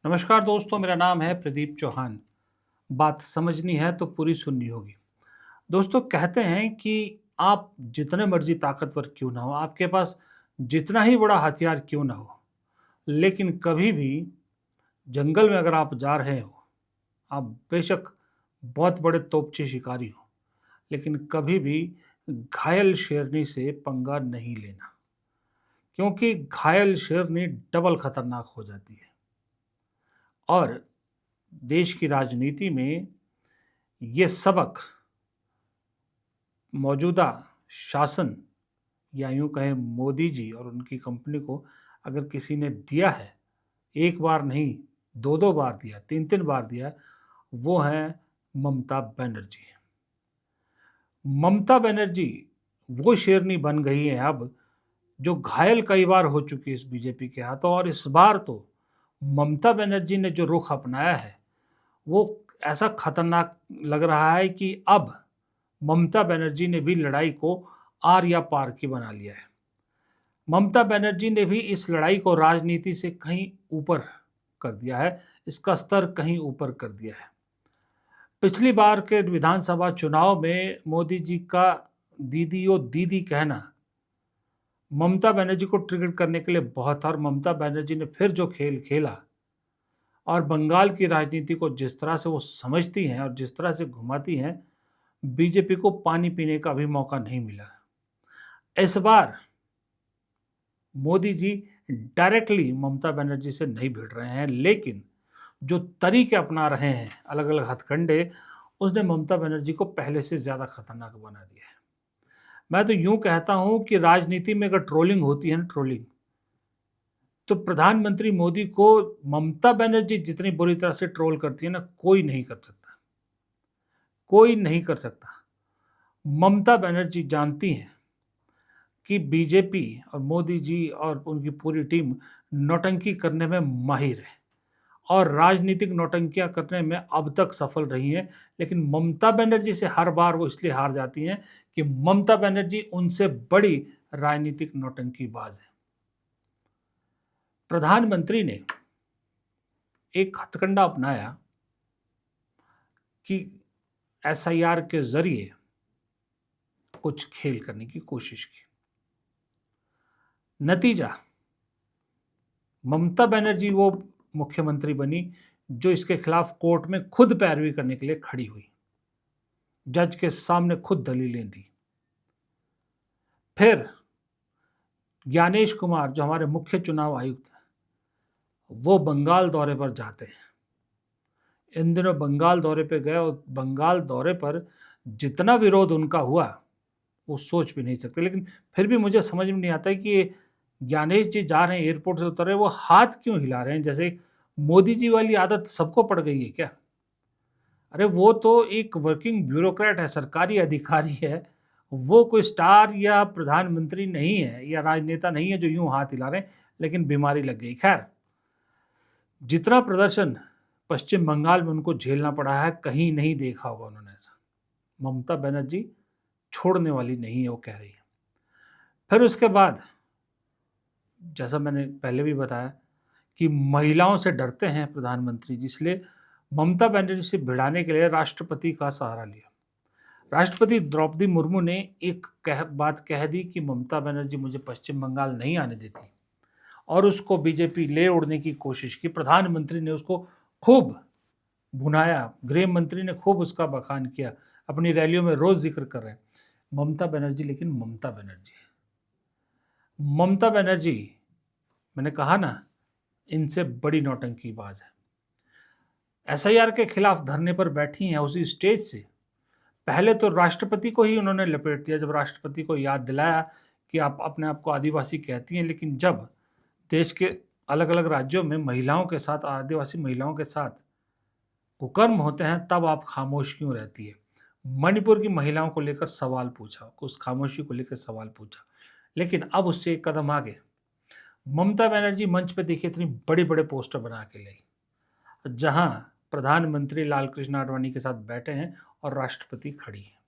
नमस्कार दोस्तों, मेरा नाम है प्रदीप चौहान। बात समझनी है तो पूरी सुननी होगी। दोस्तों, कहते हैं कि आप जितने मर्जी ताकतवर क्यों ना हो, आपके पास जितना ही बड़ा हथियार क्यों ना हो, लेकिन कभी भी जंगल में अगर आप जा रहे हो, आप बेशक बहुत बड़े तोपचे शिकारी हो, लेकिन कभी भी घायल शेरनी से पंगा नहीं लेना, क्योंकि घायल शेरनी डबल खतरनाक हो जाती है। और देश की राजनीति में ये सबक मौजूदा शासन या यूँ कहें मोदी जी और उनकी कंपनी को अगर किसी ने दिया है, एक बार नहीं, 2-2 बार दिया, 3-3 बार दिया है, वो हैं ममता बनर्जी। ममता बनर्जी वो शेरनी बन गई हैं अब, जो घायल कई बार हो चुकी है इस बीजेपी के हाथों, और इस बार तो ममता बनर्जी ने जो रुख अपनाया है, वो ऐसा खतरनाक लग रहा है कि अब ममता बनर्जी ने भी लड़ाई को आर या पार की बना लिया है। ममता बनर्जी ने भी इस लड़ाई को राजनीति से कहीं ऊपर कर दिया है, इसका स्तर कहीं ऊपर कर दिया है। पिछली बार के विधानसभा चुनाव में मोदी जी का दीदी ओ दीदी कहना ममता बनर्जी को ट्रिगर करने के लिए बहुत था, और ममता बनर्जी ने फिर जो खेल खेला और बंगाल की राजनीति को जिस तरह से वो समझती हैं और जिस तरह से घुमाती हैं, बीजेपी को पानी पीने का भी मौका नहीं मिला। इस बार मोदी जी डायरेक्टली ममता बनर्जी से नहीं भिड़ रहे हैं, लेकिन जो तरीके अपना रहे हैं, अलग-अलग हथकंडे, उसने ममता बनर्जी को पहले से ज़्यादा खतरनाक बना दिया है। मैं तो यूँ कहता हूँ कि राजनीति में अगर ट्रोलिंग होती है ना, ट्रोलिंग, तो प्रधानमंत्री मोदी को ममता बनर्जी जितनी बुरी तरह से ट्रोल करती है ना, कोई नहीं कर सकता, कोई नहीं कर सकता। ममता बनर्जी जानती हैं कि बीजेपी और मोदी जी और उनकी पूरी टीम नौटंकी करने में माहिर है, और राजनीतिक नौटंकियाँ करने में अब तक सफल रही हैं। लेकिन ममता बनर्जी से हर बार वो इसलिए हार जाती हैं कि ममता बनर्जी उनसे बड़ी राजनीतिक नौटंकीबाज हैं। प्रधानमंत्री ने एक हथकंडा अपनाया कि एसआईआर के ज़रिए कुछ खेल करने की कोशिश की। नतीजा, ममता बनर्जी वो मुख्यमंत्री बनी जो इसके खिलाफ कोर्ट में खुद पैरवी करने के लिए खड़ी हुई, जज के सामने खुद दलीलें दी। फिर ज्ञानेश कुमार, जो हमारे मुख्य चुनाव आयुक्त हैं, वो बंगाल दौरे पर जाते हैं। इन दिनों बंगाल दौरे पे गए, और बंगाल दौरे पर जितना विरोध उनका हुआ, वो सोच भी नहीं सकते। लेकिन फिर भी मुझे समझ में नहीं आता है कि ये ज्ञानेश जी जा रहे हैं, एयरपोर्ट से उतर रहे हैं, वो हाथ क्यों हिला रहे हैं? जैसे मोदी जी वाली आदत सबको पड़ गई है क्या? अरे वो तो एक वर्किंग ब्यूरोक्रेट है, सरकारी अधिकारी है। वो कोई स्टार या प्रधानमंत्री नहीं है या राजनेता नहीं है जो यूँ हाथ हिला रहे हैं, लेकिन बीमारी लग गई। खैर, जितना प्रदर्शन पश्चिम बंगाल में उनको झेलना पड़ा है, कहीं नहीं देखा होगा उन्होंने ऐसा। ममता बनर्जी छोड़ने वाली नहीं है, वो कह रही है। फिर उसके बाद, जैसा मैंने पहले भी बताया कि महिलाओं से डरते हैं प्रधानमंत्री जी, इसलिए ममता बनर्जी से भिड़ाने के लिए राष्ट्रपति का सहारा लिया। राष्ट्रपति द्रौपदी मुर्मू ने एक बात कह दी कि ममता बनर्जी मुझे पश्चिम बंगाल नहीं आने देती, और उसको बीजेपी ले उड़ने की कोशिश की। प्रधानमंत्री ने उसको खूब भुनाया, गृह मंत्री ने खूब उसका बखान किया, अपनी रैलियों में रोज़ ज़िक्र कर रहे हैं। ममता बनर्जी लेकिन ममता बनर्जी है। ममता बनर्जी, मैंने कहा ना, इनसे बड़ी नौटंकीबाज है। एसआईआर के खिलाफ धरने पर बैठी हैं उसी स्टेज से। पहले तो राष्ट्रपति को ही उन्होंने लपेट दिया, जब राष्ट्रपति को याद दिलाया कि आप अपने आप को आदिवासी कहती हैं, लेकिन जब देश के अलग-अलग राज्यों में महिलाओं के साथ, आदिवासी महिलाओं के साथ कुकर्म होते हैं, तब आप खामोश क्यों रहती है? मणिपुर की महिलाओं को लेकर सवाल पूछा, उस खामोशी को लेकर सवाल पूछा, लेकिन अब उससे एक कदम आगे। ममता बनर्जी मंच पे देखिए इतनी बड़े-बड़े पोस्टर बना के लाई, जहाँ प्रधानमंत्री लालकृष्ण आडवाणी के साथ बैठे हैं और राष्ट्रपति खड़ी हैं।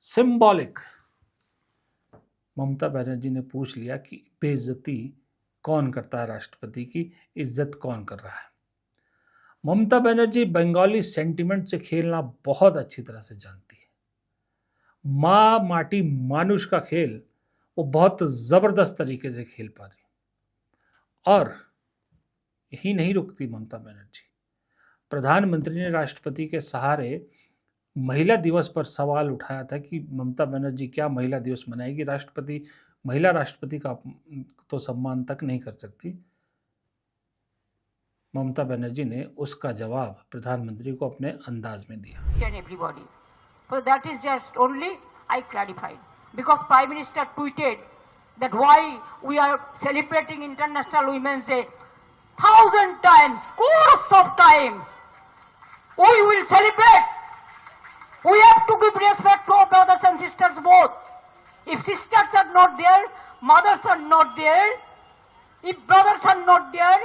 सिंबॉलिक, ममता बनर्जी ने पूछ लिया कि बेइज्जती कौन करता है राष्ट्रपति की इज्जत, कौन कर रहा है। ममता बनर्जी बंगाली सेंटिमेंट से खेलना बहुत अच्छी तरह से जानती है। माँ माटी मानुष का खेल वो बहुत जबरदस्त तरीके से खेल पा रही, और यही नहीं रुकती ममता बनर्जी। प्रधानमंत्री ने राष्ट्रपति के सहारे महिला दिवस पर सवाल उठाया था कि ममता बनर्जी क्या महिला दिवस मनाएगी, राष्ट्रपति महिला राष्ट्रपति का तो सम्मान तक नहीं कर सकती। ममता बनर्जी ने उसका जवाब प्रधानमंत्री को अपने अंदाज में दिया। Everybody. So that is just only I clarified, because Prime Minister tweeted that why we are celebrating International Women's Day 1,000 times, course of times. We will celebrate. We have to give respect to our brothers and sisters both. If sisters are not there, mothers are not there, if brothers are not there,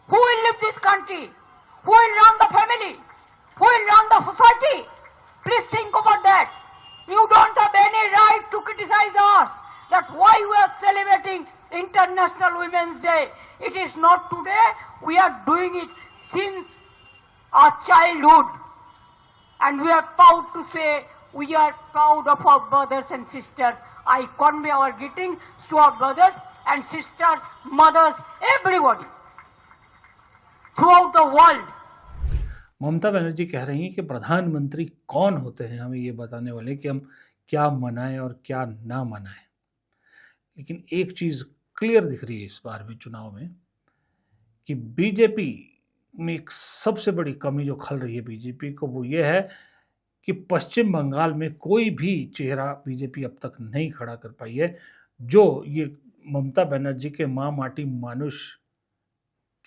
who will live this country? Who will run the family? Who will run the society? Please think about that. You don't have any right to criticize us that why we are celebrating International Women's Day. It is not today. We are doing it since our childhood. And we are proud to say we are proud of our brothers and sisters. I convey our greetings to our brothers and sisters, mothers, everybody throughout the world. Mamata Banerjee कह रही हैं कि प्रधानमंत्री कौन होते हैं हमें ये बताने वाले कि हम क्या मनाएं और क्या ना मनाएं। लेकिन एक चीज़ क्लियर दिख रही है इस बार भी चुनाव में कि बीजेपी में एक सबसे बड़ी कमी जो खल रही है बीजेपी को, वो ये है कि पश्चिम बंगाल में कोई भी चेहरा बीजेपी अब तक नहीं खड़ा कर पाई है जो ये ममता बनर्जी के माँ माटी मानुष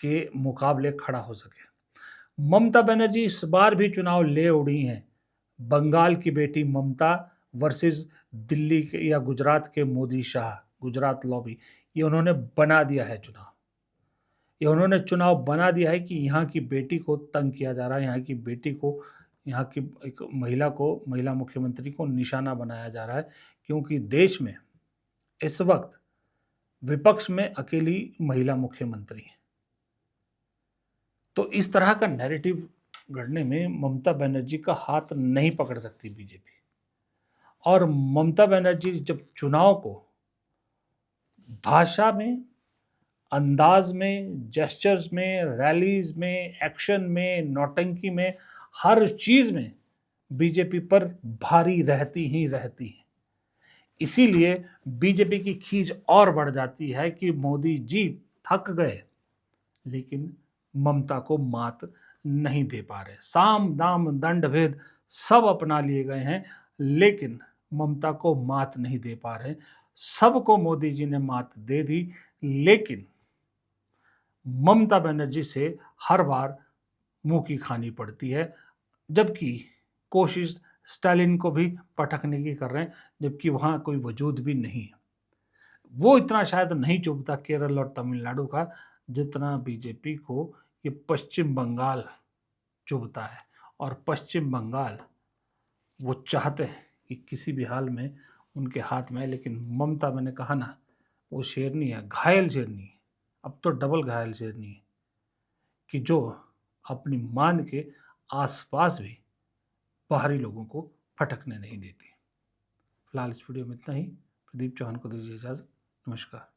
के मुकाबले खड़ा हो सके। ममता बनर्जी इस बार भी चुनाव ले उड़ी हैं। बंगाल की बेटी ममता वर्सेस दिल्ली के या गुजरात के मोदी शाह, गुजरात लॉबी, ये उन्होंने बना दिया है चुनाव। ये उन्होंने चुनाव बना दिया है कि यहाँ की बेटी को तंग किया जा रहा है, यहाँ की बेटी को, यहाँ की एक महिला मुख्यमंत्री को निशाना बनाया जा रहा है, क्योंकि देश में इस वक्त विपक्ष में अकेली महिला मुख्यमंत्री है। तो इस तरह का नैरेटिव गढ़ने में ममता बनर्जी का हाथ नहीं पकड़ सकती बीजेपी। और ममता बनर्जी जब चुनाव को भाषा में, अंदाज में, जेस्चर्स में, रैलीज में, एक्शन में, नौटंकी में, हर चीज में बीजेपी पर भारी रहती ही रहती है। इसीलिए बीजेपी की खींच और बढ़ जाती है कि मोदी जी थक गए लेकिन ममता को मात नहीं दे पा रहे। साम दाम दंड भेद सब अपना लिए गए हैं लेकिन ममता को मात नहीं दे पा रहे। सबको मोदी जी ने मात दे दी लेकिन ममता बनर्जी से हर बार मुंह की खानी पड़ती है, जबकि कोशिश स्टालिन को भी पटकने की कर रहे हैं, जबकि वहाँ कोई वजूद भी नहीं है। वो इतना शायद नहीं चुभता केरल और तमिलनाडु का जितना बीजेपी को ये पश्चिम बंगाल चुभता है। और पश्चिम बंगाल वो चाहते हैं कि किसी भी हाल में उनके हाथ में है, लेकिन ममता, मैंने कहा ना, वो शेरनी है, घायल शेरनी है, अब तो डबल घायल शेरनी है कि जो अपनी मान के आसपास भी बाहरी लोगों को फटकने नहीं देती। फिलहाल इस वीडियो में इतना ही। प्रदीप चौहान को दीजिए इजाज़त। नमस्कार।